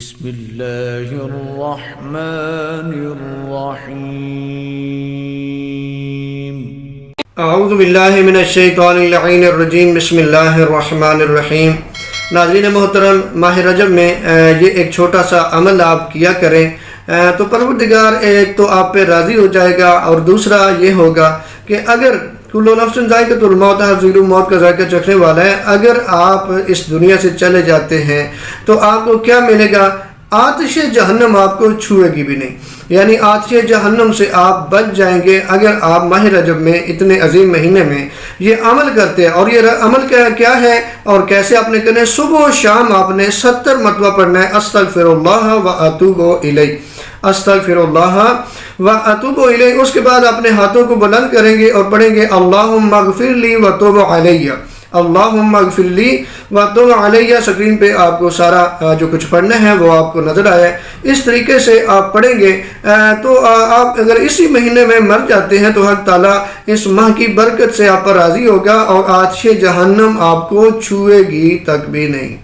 بسم اللہ الرحمن الرحیم اعوذ باللہ من الشیطان اللعین الرجیم بسم اللہ الرحمن الرحیم۔ ناظرین محترم، ماہ رجب میں یہ ایک چھوٹا سا عمل آپ کیا کریں تو پروردگار ایک تو آپ پہ راضی ہو جائے گا، اور دوسرا یہ ہوگا کہ اگر کل نفس ذائقۃ الموت، ہر ضرور موت کا ذائقہ چکھنے والا ہے، اگر آپ اس دنیا سے چلے جاتے ہیں تو آپ کو کیا ملے گا؟ آتش جہنم آپ کو چھوئے گی بھی نہیں، یعنی آتش جہنم سے آپ بچ جائیں گے اگر آپ ماہ رجب میں اتنے عظیم مہینے میں یہ عمل کرتے ہیں۔ اور یہ عمل کیا ہے اور کیسے آپ نے کرنا ہے؟ صبح و شام آپ نے 70 مرتبہ پڑھنا ہے استغفر اللہ و اتوب الیہ، استغفر اللہ و اتوب الیہ۔ اس کے بعد اپنے ہاتھوں کو بلند کریں گے اور پڑھیں گے اللہم اغفر لی و توب علیہ، اللہم اغفر لی و توب علیہ۔ سکرین پہ آپ کو سارا جو کچھ پڑھنا ہے وہ آپ کو نظر آیا ہے، اس طریقے سے آپ پڑھیں گے تو آپ اگر اسی مہینے میں مر جاتے ہیں تو حق تعالیٰ اس ماہ کی برکت سے آپ پر راضی ہوگا اور آتش جہنم آپ کو چھوئے گی تک بھی نہیں۔